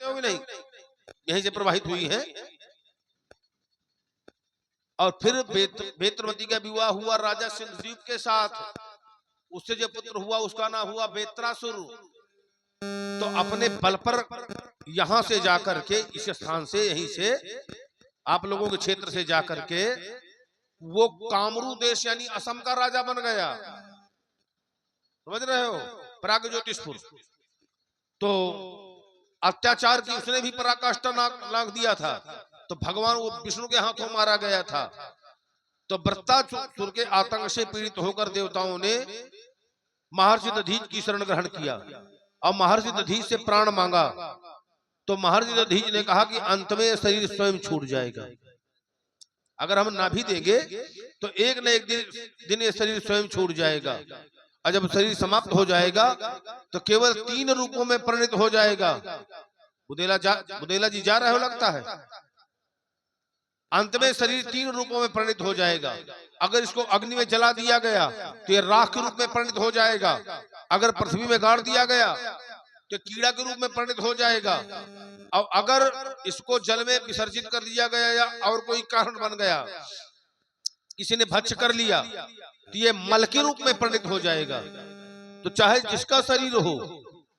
हो भी नहीं, यहीं से प्रवाहित हुई है। और फिर बेत्रवती का विवाह हुआ राजा सिंधुदीप के साथ। उससे जो पुत्र हुआ उसका नाम हुआ बेत्रासुर। तो अपने बल पर यहां से जाकर के, इस स्थान से, यहीं से, आप लोगों के क्षेत्र से जाकर के वो कामरू देश यानी असम का राजा बन गया। समझ रहे हो? प्रागज्योतिषपुर। तो अत्याचार की उसने भी पराकाष्ठा नाक दिया था। तो भगवान वो विष्णु के हाथों मारा गया था। तो वृत्तासुर के आतंक से पीड़ित होकर देवताओं ने महर्षि दधीच की शरण ग्रहण किया और महर्षि दधीच से प्राण मांगा। तो महर्षि दधीच ने कहा कि अंत में शरीर स्वयं छूट जाएगा, अगर हम ना भी देंगे तो एक न एक दिन ये शरीर स्वयं छूट जाएगा। और जब शरीर समाप्त हो जाएगा तो केवल 3 रूपों में परिणत हो जाएगा। बुदेला जी जा रहे हो लगता है। अंत में शरीर 3 रूपों में परिणत हो जाएगा। अगर इसको अग्नि में जला दिया गया तो ये राख के रूप में परिणत हो जाएगा। अगर पृथ्वी में गाड़ दिया गया तो कीड़ा के रूप में परिणत हो जाएगा। और अगर इसको जल में विसर्जित कर दिया गया या और कोई कारण बन गया, किसी ने भक्ष कर लिया, तो ये मल के रूप में परिणत हो जाएगा। तो चाहे जिसका शरीर हो,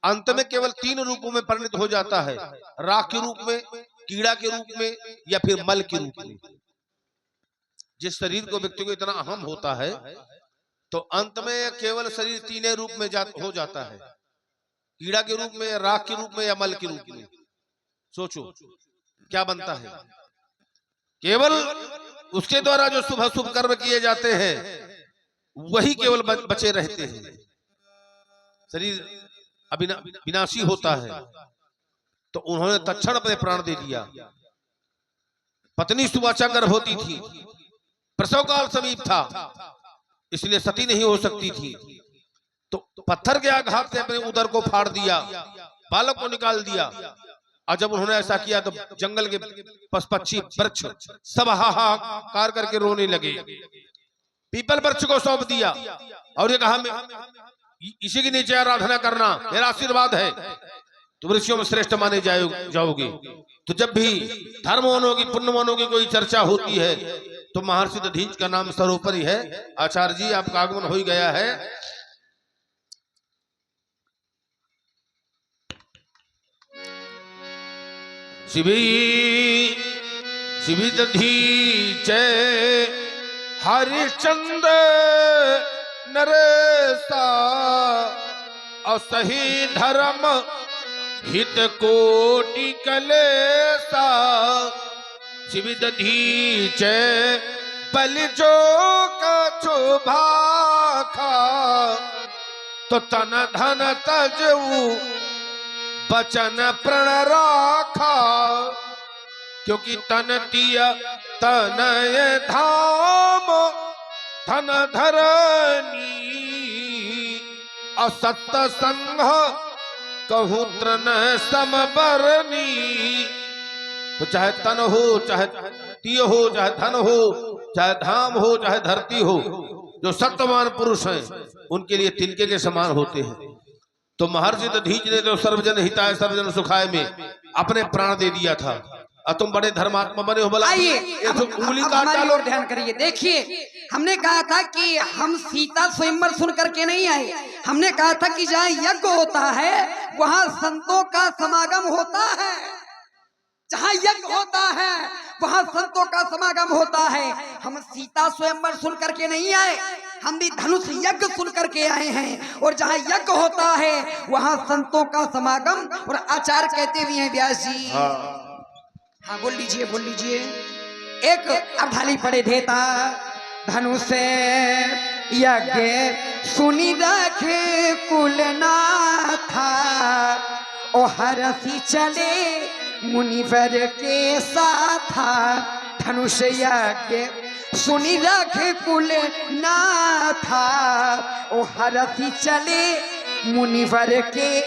अंत में केवल 3 रूपों में परिणत हो जाता है, राख के रूप में, कीड़ा के रूप में, या फिर मल के रूप में। जिस शरीर को व्यक्ति को इतना अहम होता है तो अंत में केवल शरीर 3 रूप में हो जाता है, कीड़ा के रूप में, राख के रूप में या मल के रूप में। सोचो क्या बनता है। केवल उसके द्वारा जो शुभ शुभ कर्म किए जाते हैं वही केवल बचे रहते हैं। शरीर विनाशी होता है। तो उन्होंने तत्क्षण अपने प्राण दे दिया। पत्नी सुवाचा गर्भवती थी, प्रसव काल समीप था, इसलिए सती नहीं हो सकती थी। तो पत्थर के आघात से अपने उदर को फाड़ दिया, बालक को निकाल दिया। और जब उन्होंने ऐसा किया तो जंगल के पक्षी वृक्ष सब हाहाकार करके रोने लगे। पीपल वृक्ष को सौंप दिया और ये कहा इसी के नीचे आराधना करना, मेरा आशीर्वाद है, तुम ऋषियों में श्रेष्ठ माने जाओगे। तो जब भी धर्मवानों की, पुण्यवानों की कोई चर्चा होती है तो महर्षि दधीच का नाम सर्वोपरि है। आचार्य जी आपका आगमन हो ही गया है। शिवी दधीच हरिश्चंद्र नरेसा असही धर्म हित कोटि कलेसा। शिवी दधीच बलि जो कछु भाखा तो तन धन तजऊ बचन प्रण राखा। क्योंकि तन तिय तनय धाम धन धरनी असत संग कहूँ तृण समबरनी। तो चाहे तन हो, चाहे तिय हो, चाहे धन हो, चाहे धाम हो, चाहे धरती हो, जो सत्यवान पुरुष हैं उनके लिए तिनके के समान होते हैं। तो महर्षि दधीच ने तो सर्वजन हिताय सर्वजन सुखाय में अपने प्राण दे दिया था। और तुम बड़े धर्मात्मा बने हो। भला आइए उंगली काट डालो। ध्यान करिए, देखिए हमने कहा था कि हम सीता स्वयंवर सुन करके नहीं आए। हमने कहा था कि जहाँ यज्ञ होता है वहाँ संतों का समागम होता है। जहाँ यज्ञ होता है वहाँ संतों का समागम होता है। हम सीता स्वयंवर सुन करके नहीं आए, हम भी धनुष यज्ञ सुन करके आए हैं। और जहाँ यज्ञ होता है वहाँ संतों का समागम। और आचार्य कहते भी हैं व्यास जी। हाँ बोल लीजिए, बोल लीजिए। एक अर्धाली पड़े देता धनुष यज्ञ सुनी रखे कुलनाथा। ओ हरसी चले मुनिवर के साथ धनुष यज्ञ सुनी रखे कुलनाथा। ओ हरसी चले मुनिवर के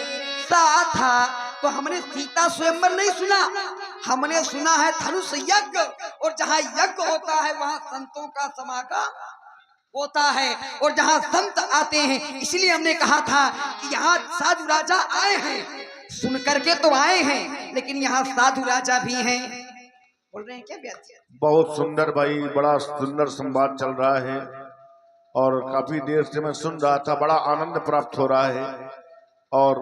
साथ। तो हमने सीता स्वयंवर नहीं सुना, हमने सुना है धनुष यज्ञ। और जहाँ यज्ञ होता है वहाँ संतों का समागम होता है। और जहाँ संत आते हैं, इसलिए हमने कहा था कि यहाँ साधु राजा आए हैं सुन करके तो आए हैं, लेकिन यहाँ साधु राजा भी हैं। बोल रहे हैं क्या व्यास? बहुत सुंदर भाई, बड़ा सुंदर संवाद चल रहा है और काफी देर से मैं सुन रहा था, बड़ा आनंद प्राप्त हो रहा है। और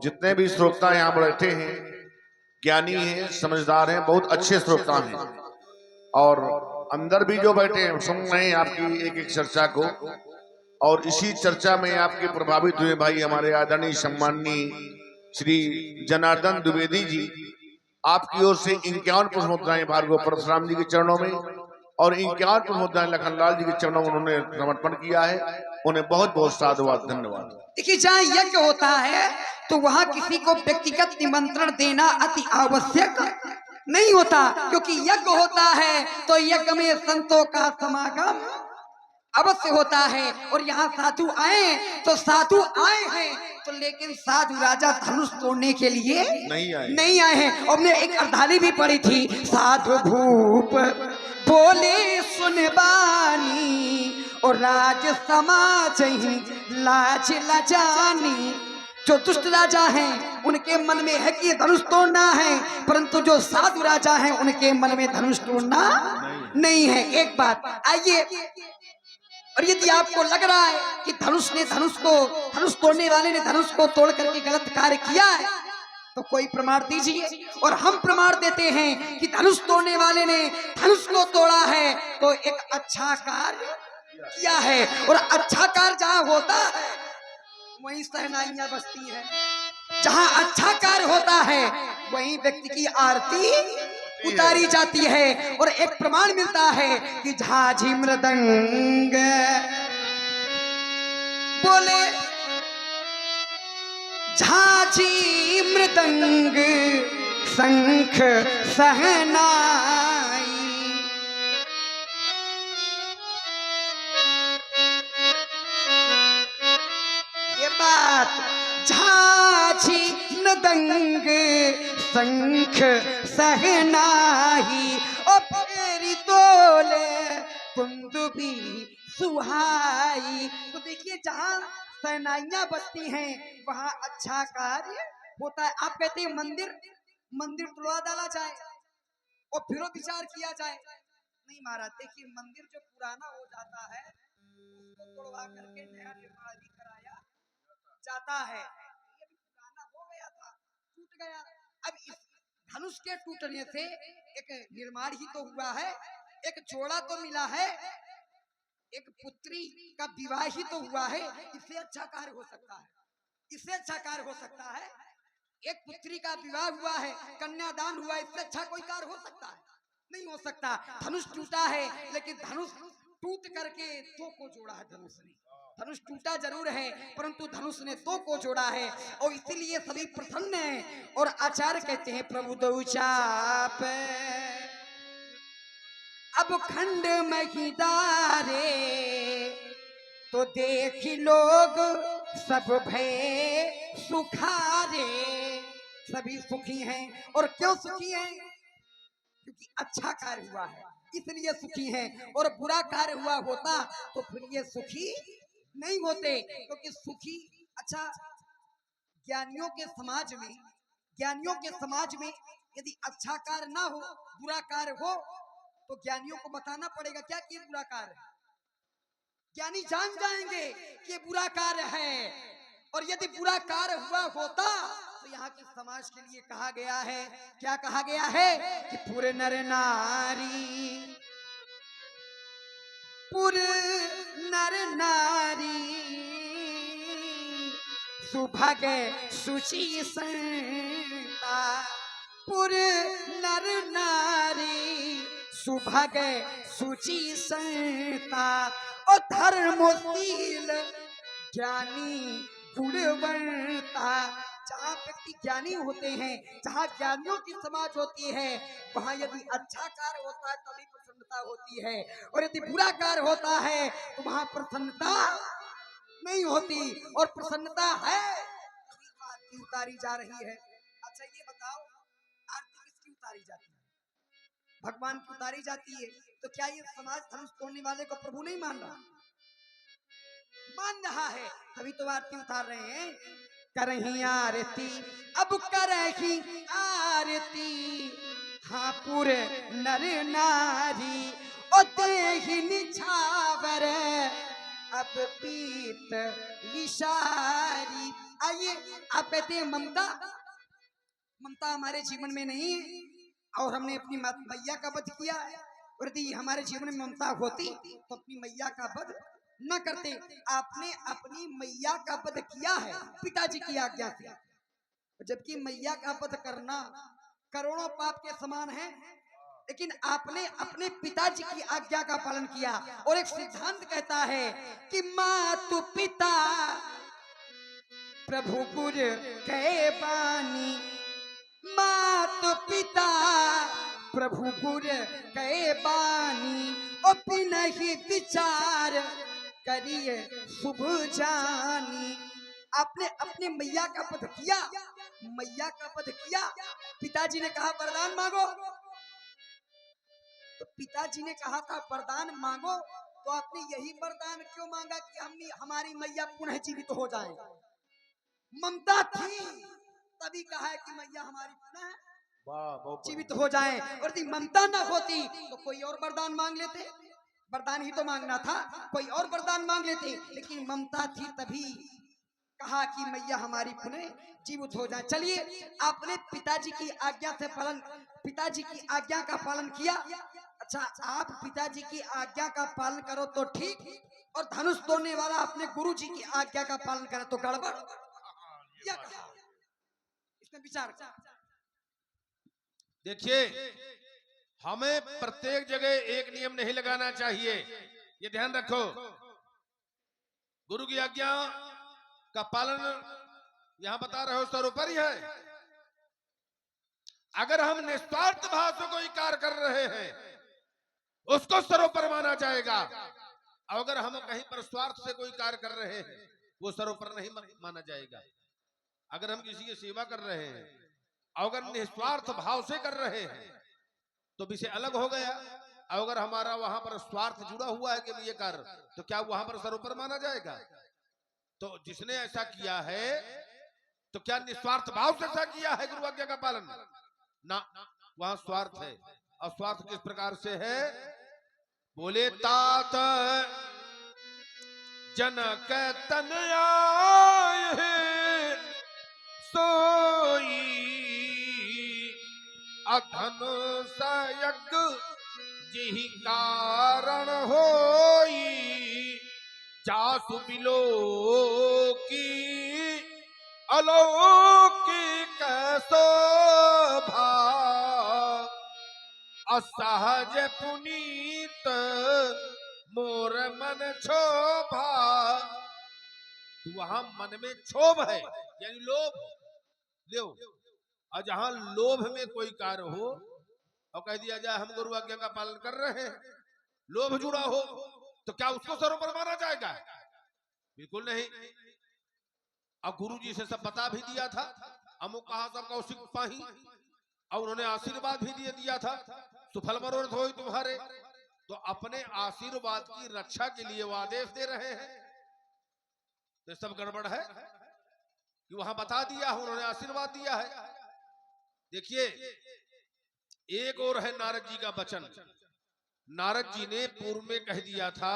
जितने भी श्रोता यहाँ बैठे हैं ज्ञानी हैं, समझदार हैं, बहुत अच्छे श्रोता हैं। और अंदर भी जो बैठे हैं सुन रहे हैं आपकी एक एक चर्चा को, और इसी चर्चा में आपके प्रभावित हुए भाई हमारे आदरणीय सम्माननीय श्री जनार्दन द्विवेदी जी, आपकी ओर से 51 पुष्प मुद्राएं भार्गव परशुराम जी के चरणों में और 51 पुष्प मुद्राएं लखनलाल जी के चरणों में उन्होंने समर्पण किया है। उन्हें बहुत बहुत साधुवाद, धन्यवाद। देखिए, जहाँ यज्ञ होता है तो वहाँ किसी को व्यक्तिगत निमंत्रण देना अति आवश्यक नहीं होता, क्योंकि यज्ञ होता है तो यज्ञ में संतों का समागम अवश्य होता है। और यहाँ साधु आए तो साधु आए हैं तो, लेकिन साधु राजा धनुष तोड़ने के लिए नहीं आए हैं। और हमने एक अर्धाली भी पढ़ी थी, साधु भूप बोले सुनबानी और राज समाज ही लाज लजानी। जो दुष्ट राजा हैं उनके मन में है कि धनुष तोड़ना है, परंतु जो साधु राजा हैं उनके मन में धनुष तोड़ना नहीं है। एक बात आइए, और यदि आपको लग रहा है कि धनुष तोड़ने वाले ने धनुष को तोड़ करके गलत कार्य किया है तो कोई प्रमाण दीजिए, और हम प्रमाण देते हैं कि धनुष तोड़ने वाले ने धनुष को तोड़ा है तो एक अच्छा कार्य किया है। और अच्छा कार्य जहाँ होता है वहीं शहनाइयां बजती हैं, जहाँ अच्छा कार्य होता है वहीं व्यक्ति की आरती उतारी जाती है। और एक प्रमाण मिलता है कि झांझी मृदंग बोले, झांझी मृदंग शंख सहनाई। ये बात, झांझी मृदंग शंख सहनाही और फेरी तोले कुंदुबी सुहाई। तो देखिए, जहाँ सहनाइयां बजती हैं वहाँ अच्छा कार्य होता है। आप कहते हैं मंदिर तोड़वा डाला जाए और फिर विचार किया जाए, नहीं महाराज। देखिए, मंदिर जो पुराना हो जाता है उसको तोड़वा करके नया निर्माण भी कराया जाता है। ये भी पुराना हो गया था, टूट गया। अब इस धनुष के टूटने से एक निर्माण ही तो हुआ है, एक जोड़ा तो मिला है, एक पुत्री का विवाह ही तो हुआ है। इससे अच्छा कार्य हो सकता है? इससे अच्छा कार्य हो सकता है? एक पुत्री का विवाह हुआ है, कन्यादान हुआ, इससे अच्छा कोई कार्य हो सकता है? नहीं हो सकता। धनुष टूटा है, लेकिन धनुष टूट करके दो को जोड़ा है। धनुष टूटा जरूर है, परंतु धनुष ने दो को जोड़ा है, और इसीलिए सभी प्रसन्न हैं। और आचार्य कहते हैं, प्रभु दो चाप अब खंड महिदारे तो देखी लोग सब भय सुखारे। सभी सुखी हैं। और क्यों सुखी हैं? क्योंकि अच्छा कार्य हुआ है इसलिए सुखी हैं। और बुरा कार्य हुआ होता तो फिर ये सुखी नहीं होते। क्योंकि सुखी, अच्छा, ज्ञानियों के समाज में यदि अच्छा कार्य ना हो, बुरा कार्य हो, तो ज्ञानियों को बताना पड़ेगा क्या कि बुरा कार्य है। ज्ञानी जान जाएंगे कि बुरा कार्य है। और यदि बुरा कार्य हुआ होता तो यहाँ के समाज के लिए कहा गया है, क्या कहा गया है कि पूरे नर नारी सुभग सुचि संता। पुर नर नारी सुभग सुचि संता। और धर्मशील ज्ञानी गुणवंता। जहाँ व्यक्ति ज्ञानी होते हैं, जहाँ ज्ञानियों की समाज होती है, वहाँ यदि अच्छा कार्य होता है तभी प्रसन्नता होती है, और यदि बुरा कार्य होता है तो वहाँ प्रसन्नता नहीं होती। और प्रसन्नता है आरती उतारी जा रही है। अच्छा, ये बताओ, आरती किसकी उतारी जाती है? भगवान की उतारी जाती है। तो क्या ये समाज धनुष तोड़ने वाले को प्रभु नहीं मान रहा? मान रहा है, तभी तो आरती उतार रहे हैं। करही आरती, अब करही आरती, हाँ पूरे नर नारी ओ देहि निछावर, अब पीत विषारी। आइए आप कहते हैं ममता, ममता हमारे जीवन में नहीं है और हमने अपनी मैया का वध किया है। और यदि हमारे जीवन में ममता होती तो अपनी मैया का वध न करते। आपने अपनी मैया का वध किया है पिताजी की आज्ञा से, जबकि मैया का वध करना करोड़ों पाप के समान है, लेकिन आपने अपने पिताजी की आज्ञा का पालन किया। और एक सिद्धांत कहता है कि मातु पिता प्रभु गुर कै बानी, मातु पिता प्रभु गुर कै बानी, ओ बिनहि विचार करिए शुभ जानी। आपने अपने मैया का वध किया, मैया का वध किया। पिताजी ने कहा वरदान मांगो, तो पिताजी ने कहा था वरदान मांगो, तो आपने यही वरदान क्यों मांगा कि हमारी मैया पुनः जीवित हो जाए? ममता थी तभी कहा है कि मैया हमारी पुनः जीवित हो जाए। और यदि ममता न होती तो कोई और वरदान मांग लेते, वरदान ही तो मांगना था, कोई और वरदान मांग लेते, लेकिन ममता थी तभी कहा कि मैया हमारी पुनः जीवित हो जाए। चलिए आपने पिताजी की आज्ञा से पिताजी की आज्ञा का पालन किया। अच्छा, आप पिताजी की आज्ञा का पालन करो तो ठीक, और धनुष तोड़ने वाला अपने गुरुजी की आज्ञा का पालन करे तो गड़बड़। इसमें विचार देखिए, हमें प्रत्येक जगह एक नियम नहीं लगाना चाहिए, ये ध्यान रखो। गुरु की आज्ञा का पालन यहां बता रहे हो सर्वोपरि है। अगर हम निस्वार्थ भाव से कोई कार्य कर रहे हैं उसको सर्वोपर माना जाएगा, और अगर हम कहीं पर स्वार्थ से कोई कार्य कर रहे हैं वो सर्वोपर नहीं माना जाएगा। अगर हम किसी की सेवा कर रहे हैं, अगर निस्वार्थ भाव से कर रहे हैं तो विषय अलग हो गया। अगर हमारा वहां पर स्वार्थ जुड़ा हुआ है कि ये कर, तो क्या वहां पर सर्वोपर माना जाएगा? तो जिसने ऐसा किया है तो क्या निस्वार्थ भाव से ऐसा किया है गुरु आज्ञा का पालन? ना, वहां स्वार्थ है। और स्वार्थ किस प्रकार से है? बोले तात जनक तनया सोई, अधन सयज्ञ जिहि कारण होई, जासु बिलो की अलौकिक शोभा, असहज पुनीत मोर मन क्षोभा। तो वहां मन में क्षोभ है, यानी लोभ। लो, और जहां लोभ में कोई कार्य हो और कह दिया जाए हम गुरु आज्ञा का पालन कर रहे हैं, लोभ जुड़ा हो, तो क्या उसको सर्वोपर माना जाएगा? बिल्कुल नहीं। और गुरु जी से सब बता भी दिया था, अमुक कहा सब कौशिक पाही, और उन्होंने आशीर्वाद भी दिया था, सुफल मनोरथ होई तुम्हारे। तो अपने आशीर्वाद की रक्षा के लिए वो आदेश दे रहे हैं, तो सब गड़बड़ है कि वहां बता दिया, उन्होंने आशीर्वाद दिया है। देखिए, एक और है नारद जी का वचन। नारद जी ने पूर्व में कह दिया था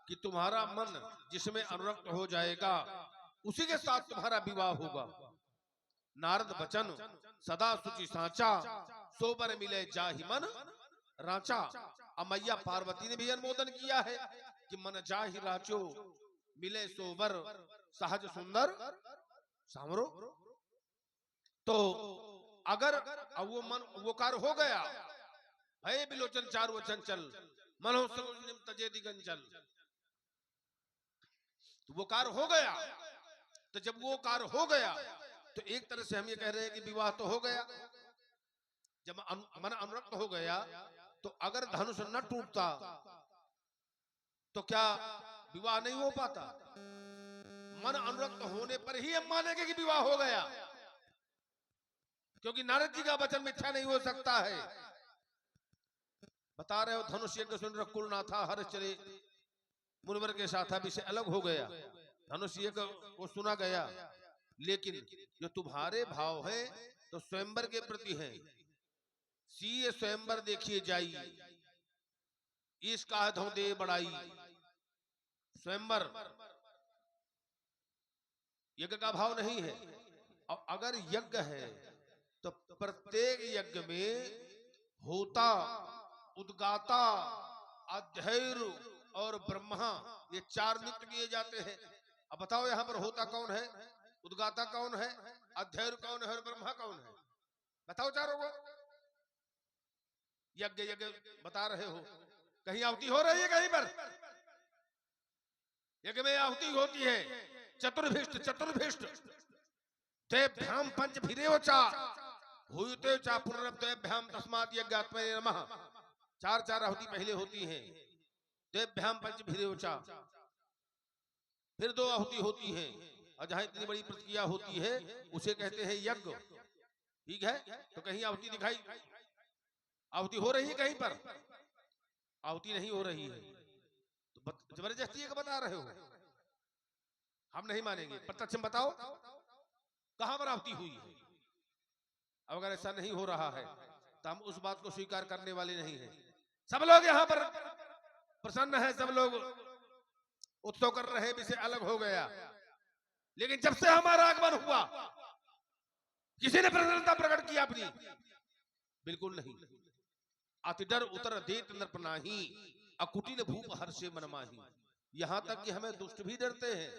कि तुम्हारा मन जिसमें अनुरक्त हो जाएगा उसी के साथ तुम्हारा विवाह होगा। नारद वचन सदा सुचि साचा, सोबर मिले जाहि मन राचा। मैया पार्वती ने भी अनुमोदन किया है कि मन जाहि राचो, मिले सोबर सहज सुंदर सामरो। तो अगर वो मन वो कार्य हो गया, भय बिलोचन चारु चंचल, मनो तजे दिगंचल, तो वो कार्य हो गया। तो जब वो कार्य हो गया तो एक तरह से हम ये कह रहे हैं कि विवाह तो हो गया। जब मन अनुरक्त हो गया तो अगर धनुष न टूटता तो क्या विवाह नहीं हो पाता? मन अनुरक्त होने पर ही हम मानेंगे कि विवाह हो गया, क्योंकि नारद जी का वचन मिथ्या नहीं हो सकता है। बता रहे हो धनुष यज्ञ सुन कुल ना था, हर चले मुनिवर के साथ विषय अलग हो गया। धनुष यज्ञ को सुना गया, लेकिन जो तुम्हारे भाव है तो स्वयंवर के प्रति है। सीए स्वयंवर देखिए जाई, इसका धो दे बड़ाई। स्वयंवर यज्ञ का भाव नहीं है। और अगर यज्ञ है तो प्रत्येक यज्ञ में होता, उद्गाता, अध्ययु और ब्रह्मा, ये 4 नियुक्त किए जाते हैं। अब बताओ यहाँ पर होता कौन है, उद्गाता कौन है, अध्ययु कौन है और ब्रह्मा कौन है? बताओ चारों को। यज्ञ यज्ञ बता रहे हो, कहीं आहुति हो रही है? कहीं पर यज्ञ में आहुति होती है। चतुर्भिष्ट चतुर्भिष्ट तेभ्याम पंच भिरेवचा हुयुते चा पुनरब्देभ्याम तस्मात् यज्ञात्मने नमः। 4 आहुति पहले होती हैं। तेभ्याम पंच भिरेवचा, फिर 2 आहुति होती हैं। और जहां इतनी बड़ी प्रतिक्रिया होती है उसे कहते हैं यज्ञ। ठीक है, तो कहीं आहुति दिखाई, आहुति हो रही है? कहीं पर आहुति नहीं हो रही है। तो जबरदस्ती का बता रहे हो, हम नहीं मानेंगे। प्रत्यक्ष बताओ कहां पर आहुति हुई है। अब अगर ऐसा नहीं हो रहा है तो हम उस बात को स्वीकार करने वाले नहीं हैं। सब लोग यहाँ पर प्रसन्न है, सब लोग उत्सव कर रहे हैं, विषय अलग हो गया। लेकिन जब से हमारा आगमन हुआ किसी ने प्रसन्नता प्रकट की अपनी? बिल्कुल नहीं। अति डर उतर देत नृप नाही, अकुटिल भूप हर्षे मन माही। यहां तक कि हमें दुष्ट भी डरते हैं।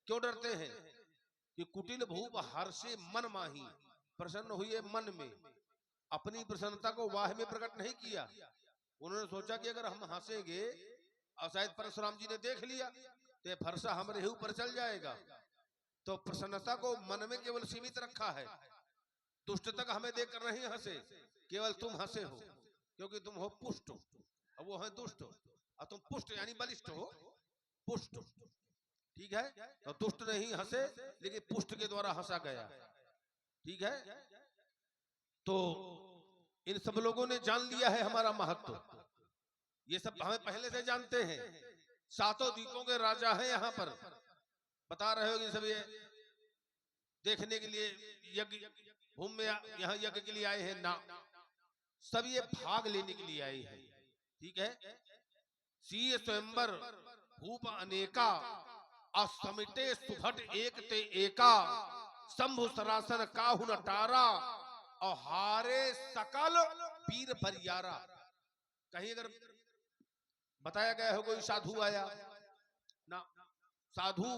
क्यों डरते हैं? कि कुटिल भूप हर्षे मन माही, प्रसन्न हुए मन में। अपनी प्रसन्नता को वाह में प्रकट नहीं किया। उन्होंने सोचा कि अगर हम हंसेंगे और शायद परशुराम जी ने देख लिया तो ये फरसा हमारे ही ऊपर चल जाएगा। तो प्रसन्नता को मन में केवल सीमित रखा है। दुष्ट तक हमें देखकर नहीं हंसे, केवल तुम हंसे हो क्योंकि तुम हो पुष्ट और वो है दुष्ट। और तुम पुष्ट यानी बलिष्ठ हो, पुष्ट। ठीक है, तो दुष्ट नहीं हंसे लेकिन पुष्ट के द्वारा हंसा गया। ठीक है, तो इन सब लोगों ने जान लिया है हमारा महत्व। ये सब हमें पहले से जानते हैं। 7 द्वीपों के राजा हैं यहाँ पर। बता रहे हो कि सब ये देखने के लिए यज्ञ भूमि में यहाँ यज्ञ के लिए आए हैं ना, सब ये भाग लेने के लिए आए हैं। ठीक है, सीय स्वयंवर भूप अनेका, असमिटे सुभट एक ते एका, शंभु सरासन काहु न टारा, और हारे सकल वीर परियारा। कहीं अगर बताया गया हो कोई साधु आया ना, साधु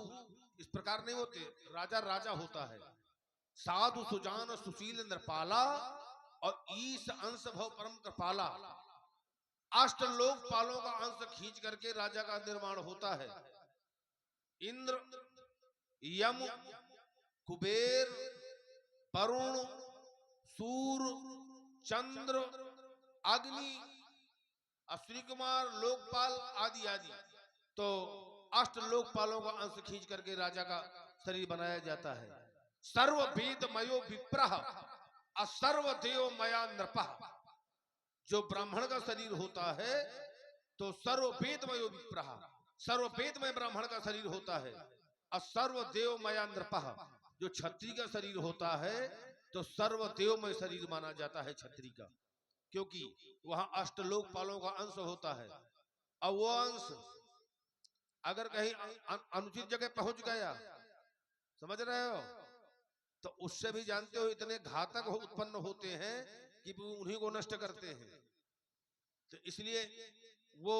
इस प्रकार नहीं होते। राजा राजा होता है। साधु सुजान सुशील नृपाला, और ईश अंश भव परम कृपाला। 8 लोकपालों का अंश खींच करके राजा का निर्माण होता है। इंद्र, यम, कुबेर, वरुण, सूर्य, चंद्र, अग्नि, अश्विनी कुमार, लोकपाल आदि आदि। तो 8 लोकपालों का अंश खींच करके राजा का शरीर बनाया जाता है। सर्व वेद मयो विप्रह, असर्व देव मया नृपः। जो ब्राह्मण का शरीर होता है तो सर्व वेद मयो विप्रह, सर्व वेदमय ब्राह्मण का शरीर होता है। असर्व देव मया नृपः। जो क्षत्रिय का शरीर होता है तो सर्व देवमय शरीर माना जाता है क्षत्रिय का, क्योंकि वहां 8 लोकपालों का अंश होता है। और वो अंश अगर कहीं अनुचित जगह पहुंच गया, समझ रहे हो, तो उससे भी जानते हो इतने घातक उत्पन्न होते हैं कि उन्हीं को नष्ट करते हैं। तो इसलिए वो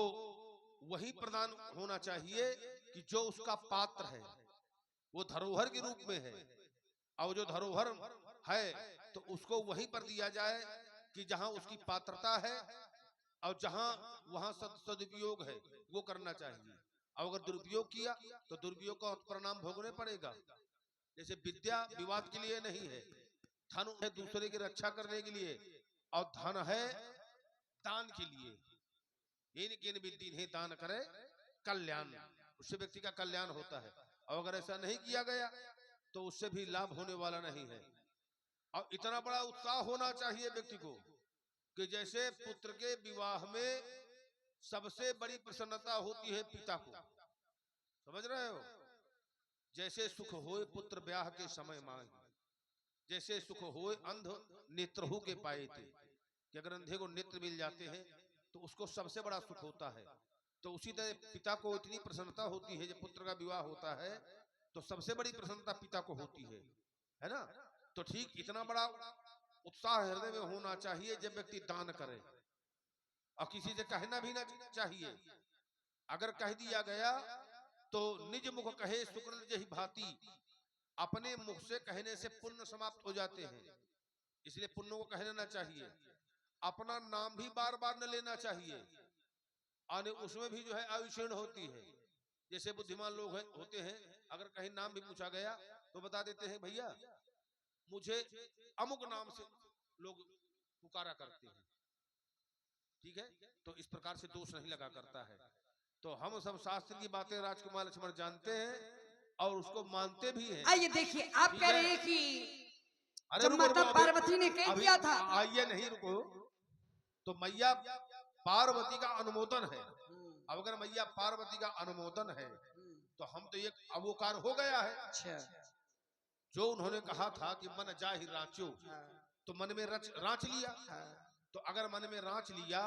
वही प्रदान होना चाहिए कि जो उसका पात्र है, वो धरोहर के रूप में है। और जो धरोहर है तो उसको वहीं पर दिया जाए कि जहां उसकी पात्रता है, और जहां वहां सदुपयोग है वो करना चाहिए। और अगर दुरुपयोग किया तो दुरुपयोग का परिणाम भोगने पड़ेगा। जैसे विद्या विवाद के लिए नहीं है, धन है दूसरे की रक्षा करने के लिए, और धन है दान के लिए। इन विधि नहीं दान करे कल्याण, उससे व्यक्ति का कल्याण होता है। और अगर ऐसा नहीं किया गया तो उससे भी लाभ होने वाला नहीं है। और इतना बड़ा उत्साह होना चाहिए व्यक्ति को कि जैसे पुत्र के विवाह में सबसे बड़ी प्रसन्नता होती है पिता को, समझ रहे हो, जैसे सुख होए पुत्र ब्याह के समय मांग, जैसे सुख होए अंध नेत्रहु के पाए थे, कि अगर अंधे को नेत्र मिल जाते हैं तो उसको सबसे बड़ा सुख होता है। तो उसी तरह पिता को इतनी प्रसन्नता होती है जब पुत्र का विवाह होता है, तो सबसे बड़ी प्रसन्नता पिता को होती है ना। तो ठीक इतना बड़ा उत्साह हृदय में होना चाहिए जब व्यक्ति दान करे, और किसी से कहना भी ना चाहिए। अगर कह दिया गया तो निज मुख कहे शुक्र जही भांति, अपने मुख से कहने से पुण्य समाप्त हो जाते हैं, इसलिए पुण्य को कह लेना चाहिए। अपना नाम भी बार बार न लेना चाहिए, और उसमें भी जो है आयुषीण होती है। जैसे बुद्धिमान लोग होते हैं, अगर कहीं नाम भी पूछा गया तो बता देते हैं भैया मुझे अमुक नाम से लोग पुकारा करते हैं, ठीक है। तो इस प्रकार से दोष नहीं लगा करता है। तो हम सब शास्त्र की बातें राजकुमार लक्ष्मण जानते हैं और उसको मानते भी हैं। आइए देखिए, आप कह रहे हैं कि अरे जब माता पार्वती ने कह दिया था, आइए नहीं रुको, तो मैया पार्वती का अनुमोदन है। अब अगर मैया पार्वती का अनुमोदन है तो हम तो ये अवोकार हो गया है। अच्छा, जो उन्होंने कहा था कि मन जाहि रांचो, तो मन में रांच लिया। तो अगर मन में रांच लिया